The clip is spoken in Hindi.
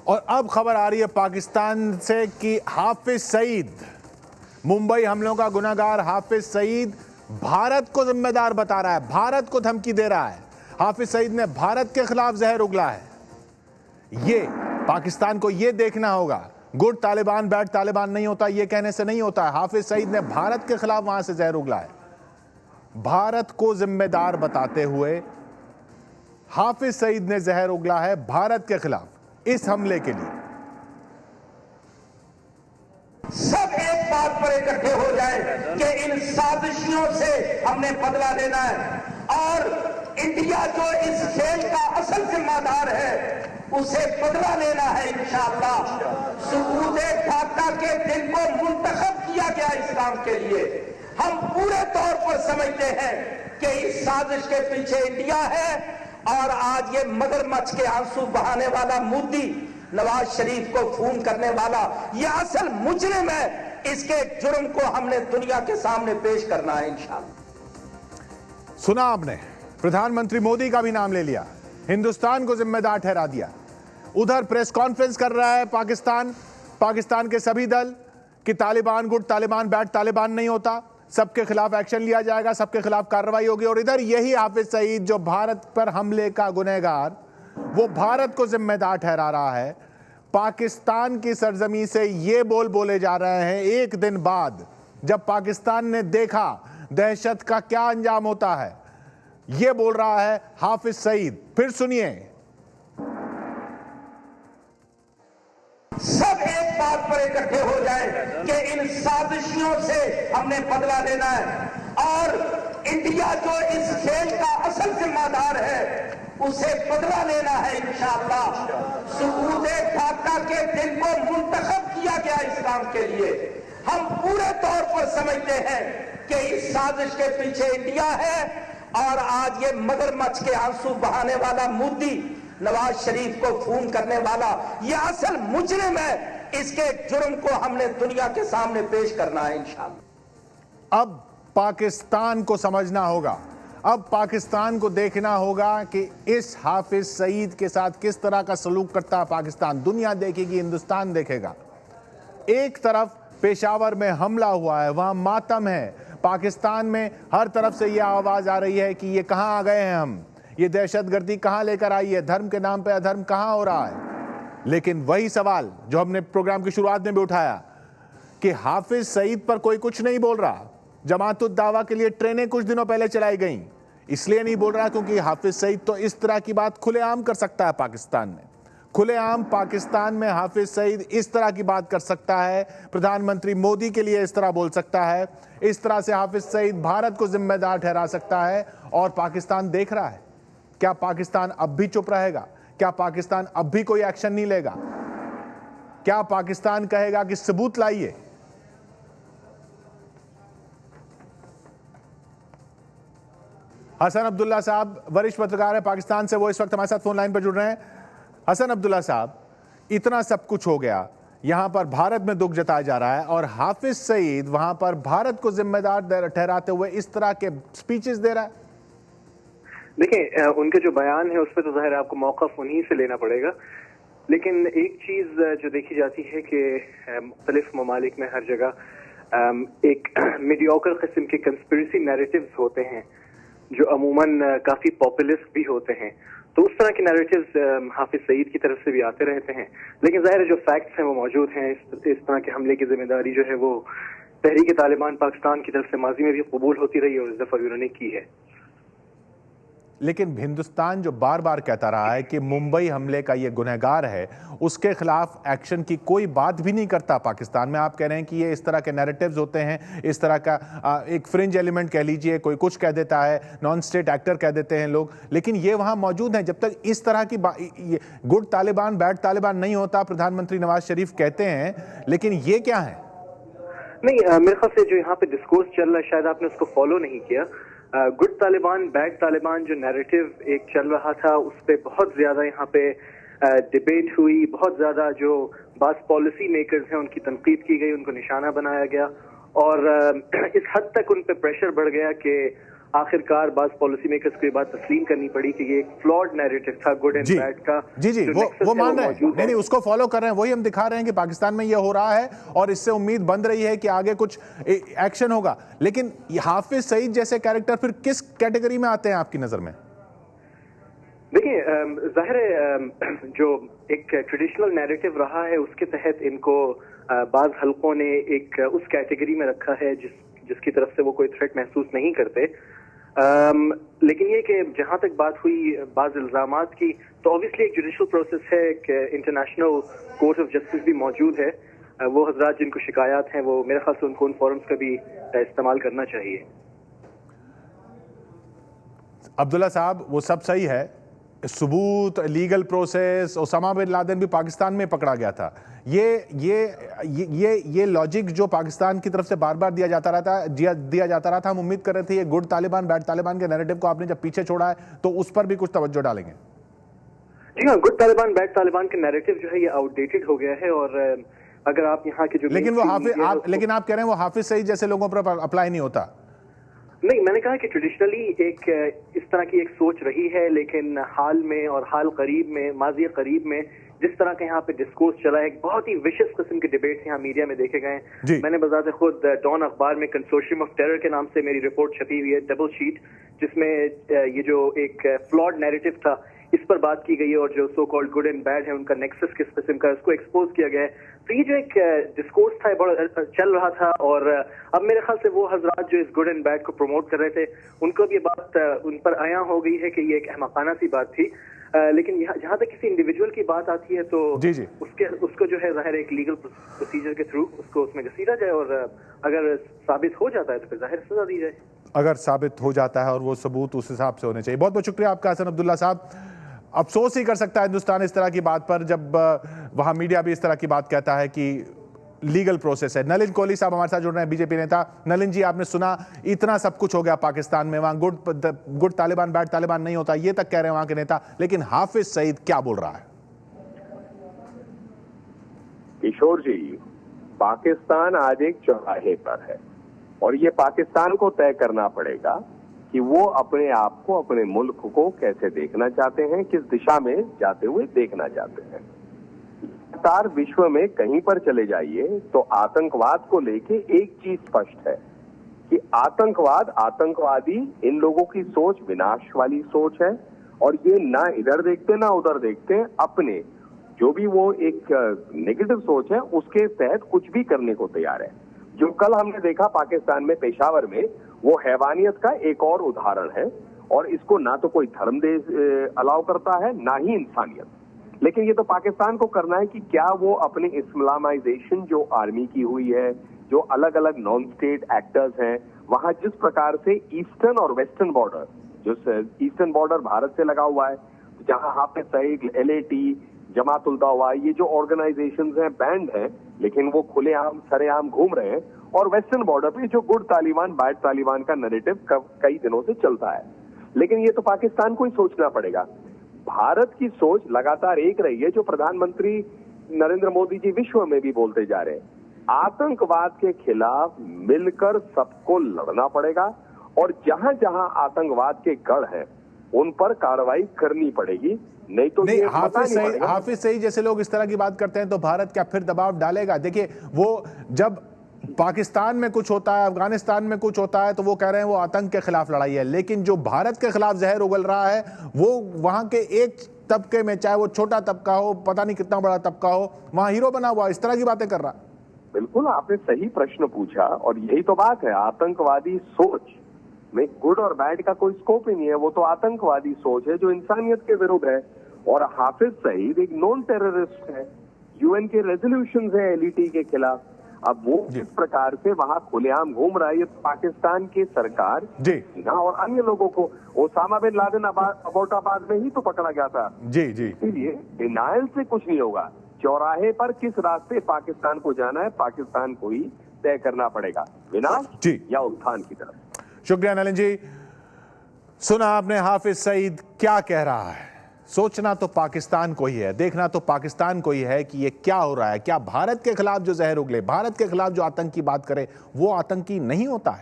और अब खबर आ रही है पाकिस्तान से कि हाफिज सईद, मुंबई हमलों का गुनहगार हाफिज सईद भारत को जिम्मेदार बता रहा है, भारत को धमकी दे रहा है। हाफिज सईद ने भारत के खिलाफ जहर उगला है। ये पाकिस्तान को ये देखना होगा, गुड तालिबान बैड तालिबान नहीं होता, ये कहने से नहीं होता है। हाफिज सईद ने भारत के खिलाफ वहां से जहर उगला है। भारत को जिम्मेदार बताते हुए हाफिज सईद ने जहर उगला है भारत के खिलाफ इस हमले के लिए। सब एक बात पर इकट्ठे हो जाए कि इन साजिशों से हमने बदला लेना है और इंडिया जो इस खेल का असल जिम्मेदार है उसे बदला लेना है इंशाअल्लाह। सुकूते ढाका के दिन को मुंतखब किया गया इस्लाम के लिए। हम पूरे तौर पर समझते हैं कि इस साजिश के पीछे इंडिया है और आज ये मगरमच्छ के आंसू बहाने वाला मोदी, नवाज शरीफ को खून करने वाला ये असल मुजरिम है। इसके जुर्म को हमने दुनिया के सामने पेश करना है इंशाअल्लाह। सुना आपने, प्रधानमंत्री मोदी का भी नाम ले लिया, हिंदुस्तान को जिम्मेदार ठहरा दिया। उधर प्रेस कॉन्फ्रेंस कर रहा है पाकिस्तान के सभी दल कि तालिबान गुड तालिबान बैड तालिबान नहीं होता, सबके खिलाफ एक्शन लिया जाएगा, सबके खिलाफ कार्रवाई होगी। और इधर यही हाफिज सईद जो भारत पर हमले का गुनहगार, वो भारत को जिम्मेदार ठहरा रहा है। पाकिस्तान की सरजमी से ये बोले जा रहे हैं एक दिन बाद जब पाकिस्तान ने देखा दहशत का क्या अंजाम होता है। ये बोल रहा है हाफिज सईद, फिर सुनिए। सब एक बात पर इकट्ठे हो जाए कि इन साजिशों से हमने बदला लेना है और इंडिया जो इस खेल का असल जिम्मेदार है उसे बदला लेना है इंशाअल्लाह। सुकूते ढाका के दिन को मुंतखब किया गया इस्लाम के लिए। हम पूरे तौर पर समझते हैं कि इस साजिश के पीछे इंडिया है और आज ये मगरमच्छ के आंसू बहाने वाला मोदी, नवाज शरीफ को खून करने वाला ये असल मुजरिम है। इसके जुर्म को हमने दुनिया के सामने पेश करना है इंशाअल्लाह। अब पाकिस्तान को समझना होगा, अब पाकिस्तान को देखना होगा कि इस हाफिज सईद के साथ किस तरह का सलूक करता है पाकिस्तान। दुनिया देखेगी, हिंदुस्तान देखेगा। एक तरफ पेशावर में हमला हुआ है, वहां मातम है। पाकिस्तान में हर तरफ से यह आवाज आ रही है कि ये कहां आ गए हैं हम, ये दहशतगर्दी कहां लेकर आई है, धर्म के नाम पे अधर्म कहां हो रहा है। लेकिन वही सवाल जो हमने प्रोग्राम की शुरुआत में भी उठाया कि हाफिज सईद पर कोई कुछ नहीं बोल रहा। जमातुद दावा के लिए ट्रेनें कुछ दिनों पहले चलाई गईं, इसलिए नहीं बोल रहा क्योंकि हाफिज सईद तो इस तरह की बात खुलेआम कर सकता है। पाकिस्तान में खुलेआम पाकिस्तान में हाफिज सईद इस तरह की बात कर सकता है, प्रधानमंत्री मोदी के लिए इस तरह बोल सकता है। इस तरह से हाफिज सईद भारत को जिम्मेदार ठहरा सकता है और पाकिस्तान देख रहा है। क्या पाकिस्तान अब भी चुप रहेगा? क्या पाकिस्तान अब भी कोई एक्शन नहीं लेगा? क्या पाकिस्तान कहेगा कि सबूत लाइए? हसन अब्दुल्ला साहब वरिष्ठ पत्रकार है पाकिस्तान से, वो इस वक्त हमारे साथ फोन लाइन पर जुड़ रहे हैं। हसन अब्दुल्ला साहब, इतना सब कुछ हो गया, यहां पर भारत में दुख जताया जा रहा है और हाफिज सईद वहां पर भारत को जिम्मेदार ठहराते हुए इस तरह के स्पीचेस दे रहा है। देखिए, उनके जो बयान है उस पर तो जाहिर है आपको मौक़िफ़ उन्हीं से लेना पड़ेगा। लेकिन एक चीज जो देखी जाती है कि मुख्तलिफ ममालिक में हर जगह एक मीडियोकर किस्म के कंस्पिरेसी नैरेटिव्स होते हैं जो अमूमन काफी पॉपुलिस्ट भी होते हैं। तो उस तरह के नैरेटिव्स हाफिज सईद की तरफ से भी आते रहते हैं। लेकिन जाहिर है जो फैक्ट्स हैं वो मौजूद हैं। इस तरह के हमले की जिम्मेदारी जो है वो तहरीक तालिबान पाकिस्तान की तरफ से माजी में भी कबूल होती रही और इस दफा भी उन्होंने की है। लेकिन हिंदुस्तान जो बार बार कहता रहा है कि मुंबई हमले का ये गुनहगार है, उसके खिलाफ एक्शन की कोई बात भी नहीं करता पाकिस्तान में। आप कह रहे हैं कि ये इस तरह के नैरेटिव्स होते हैं, इस तरह का एक फ्रिंज एलिमेंट कह लीजिए, कोई कुछ कह देता है, नॉन स्टेट एक्टर कह देते हैं लोग, लेकिन ये वहां मौजूद हैं। जब तक इस तरह की गुड तालिबान बैड तालिबान नहीं होता, प्रधानमंत्री नवाज शरीफ कहते हैं, लेकिन ये क्या है? नहीं, मेरे ख्याल से जो यहाँ पे डिस्कोर्स चल रहा है शायद आपने उसको फॉलो नहीं किया। गुड तालिबान बैड तालिबान जो नैरेटिव एक चल रहा था उस पर बहुत ज्यादा यहाँ पे डिबेट हुई। बहुत ज्यादा जो बास पॉलिसी मेकर्स हैं उनकी तनकीद की गई, उनको निशाना बनाया गया और इस हद तक उन पे प्रेशर बढ़ गया कि आखिरकार बाज पॉलिसी मेकर्स को ये बात तस्लीम करनी पड़ी कि ये एक फ्लॉड नैरेटिव था गुड एंड बैड का। जी वो मान रहे हैं, नहीं उसको फॉलो कर रहे हैं, वही हम दिखा रहे हैं कि पाकिस्तान में ये हो रहा है और इससे उम्मीद बन रही है कि आगे कुछ एक्शन होगा। लेकिन हाफिज सईद जैसे कैरेक्टर फिर किस कैटेगरी में आते हैं आपकी नजर में? देखिए, जाहिर है जो एक ट्रेडिशनल नैरेटिव रहा है उसके तहत इनको बाज हलकों ने एक उस कैटेगरी में रखा है जिसकी तरफ से वो कोई थ्रेट महसूस नहीं करते। लेकिन ये कि जहां तक बात हुई बाज इल्जामात की, तो ऑब्वियसली एक जुडिशल प्रोसेस है, एक इंटरनेशनल कोर्ट ऑफ जस्टिस भी मौजूद है। वो हजरात जिनको शिकायत हैं वो मेरे ख्याल से उनको उन फोरम्स का भी इस्तेमाल करना चाहिए। अब्दुल्ला साहब, वो सब सही है, सबूत, legal process, Osama bin Laden भी पाकिस्तान में पकड़ा गया था। ये लॉजिक जो पाकिस्तान की तरफ से बार बार दिया जाता रहा था, हम उम्मीद कर रहे थे ये गुड तालिबान बैड तालिबान के नैरेटिव को आपने जब पीछे छोड़ा है तो उस पर भी कुछ तवज्जो डालेंगे। जी हाँ, गुड तालिबान बैड तालिबान के नैरेटिव जो है ये आउटडेटेड हो गया है। और अगर आप यहाँ के जो लेकिन आप कह रहे हैं वो हाफिज सईद जैसे लोगों पर अप्लाई नहीं होता। नहीं, मैंने कहा कि ट्रेडिशनली एक इस तरह की एक सोच रही है, लेकिन हाल में और हाल करीब में, माजी करीब में जिस तरह का यहाँ पे डिस्कोर्स चला है, बहुत ही विशेष किस्म के डिबेट्स यहाँ मीडिया में देखे गए। मैंने बजाते खुद डॉन अखबार में कंसोर्शियम ऑफ टेरर के नाम से मेरी रिपोर्ट छपी हुई है, डबल शीट, जिसमें ये जो एक फ्लॉड नैरेटिव था इस पर बात की गई है और जो so called good and bad है उनका नेक्सस किस किस्म का, उसको एक्सपोज किया गया है। तो ये जो एक डिस्कोर्स था बड़ा चल रहा था और अब मेरे ख्याल से वो हजरात जो इस गुड एंड बैड को प्रमोट कर रहे थे उनको भी ये बात उन पर आया हो गई है कि ये एक अहमकाना सी बात थी। लेकिन जहां तक किसी इंडिविजुअल की बात आती है तो उसको जो है जाहिर एक लीगल प्रोसीजर के थ्रू उसको उसमें घसीटा जाए और अगर साबित हो जाता है तो फिर जाहिर सजा दी जाए। अगर साबित हो जाता है और वो सबूत उस हिसाब से होने चाहिए। बहुत बहुत शुक्रिया आपका हसन अब्दुल्ला साहब। अफसोस ही कर सकता है हिंदुस्तान इस तरह की बात पर जब वहां मीडिया भी इस तरह की बात कहता है कि लीगल प्रोसेस है। नलिन कोहली साहब हमारे साथ जुड़ रहे हैं, बीजेपी नेता। नलिन जी, आपने सुना इतना सब कुछ हो गया पाकिस्तान में, वहां गुड तालिबान बैड तालिबान नहीं होता ये तक कह रहे हैं वहां के नेता, लेकिन हाफिज सईद क्या बोल रहा है? किशोर जी, पाकिस्तान आज एक चौराहे पर है और ये पाकिस्तान को तय करना पड़ेगा कि वो अपने आप को, अपने मुल्क को कैसे देखना चाहते हैं, किस दिशा में जाते हुए देखना चाहते हैं। लगातार विश्व में कहीं पर चले जाइए तो आतंकवाद को लेके एक चीज स्पष्ट है कि आतंकवादी इन लोगों की सोच विनाश वाली सोच है और ये ना इधर देखते ना उधर देखते, अपने जो भी वो एक नेगेटिव सोच है उसके तहत कुछ भी करने को तैयार है। जो कल हमने देखा पाकिस्तान में पेशावर में, वो हैवानियत का एक और उदाहरण है और इसको ना तो कोई धर्म अलाउ करता है ना ही इंसानियत। लेकिन ये तो पाकिस्तान को करना है कि क्या वो अपने इस्लामाइजेशन जो आर्मी की हुई है, जो अलग अलग नॉन स्टेट एक्टर्स हैं, वहां जिस प्रकार से ईस्टर्न और वेस्टर्न बॉर्डर, जो ईस्टर्न बॉर्डर भारत से लगा हुआ है, जहां हाफिज सईद, LAT, जमात उल दावा, ये जो ऑर्गेनाइजेशंस हैं बैंड हैं, लेकिन वो खुलेआम सरेआम घूम रहे हैं। और वेस्टर्न बॉर्डर पे जो गुड तालिबान बैड तालिबान का नैरेटिव कई दिनों से चलता है। लेकिन ये तो पाकिस्तान को ही सोचना पड़ेगा। भारत की सोच लगातार एक रही है, जो प्रधानमंत्री नरेंद्र मोदी जी विश्व में भी बोलते जा रहे हैं, आतंकवाद के खिलाफ मिलकर सबको लड़ना पड़ेगा और जहां जहां आतंकवाद के गढ़ हैं उन पर कार्रवाई करनी पड़ेगी। नहीं तो नहीं, हाफिज सईद जैसे लोग इस तरह की बात करते हैं तो भारत क्या फिर दबाव डालेगा? देखिए, वो जब पाकिस्तान में कुछ होता है, अफगानिस्तान में कुछ होता है तो वो कह रहे हैं वो आतंक के खिलाफ लड़ाई है, लेकिन जो भारत के खिलाफ जहर उगल रहा है वो वहां के एक तबके में, चाहे वो छोटा तबका हो, पता नहीं कितना बड़ा तबका हो, वहां हीरो बना हुआ इस तरह की बातें कर रहा है। बिल्कुल, आपने सही प्रश्न पूछा और यही तो बात है। आतंकवादी सोच में गुड और बैड का कोई स्कोप ही नहीं है। वो तो आतंकवादी सोच है जो इंसानियत के विरुद्ध है। और हाफिज सईद एक नॉन टेररिस्ट है, UN के रेजोल्यूशंस है LAT के खिलाफ। अब वो जिस प्रकार से वहां खुलेआम घूम रहा है, ये पाकिस्तान की सरकार और अन्य लोगों को, ओसामा बिन लादेन अबोटाबाद में ही तो पकड़ा गया था। इसलिए डिनायल से कुछ नहीं होगा। चौराहे पर किस रास्ते पाकिस्तान को जाना है, पाकिस्तान को ही तय करना पड़ेगा, विनाश या उत्थान की तरफ। शुक्रिया नलिन जी। सुना आपने हाफिज सईद क्या कह रहा है। सोचना तो पाकिस्तान को ही है, देखना तो पाकिस्तान को ही है कि ये क्या हो रहा है। क्या भारत के खिलाफ जो जहर उगले, भारत के खिलाफ जो आतंक की बात करे, वो आतंकी नहीं होता है?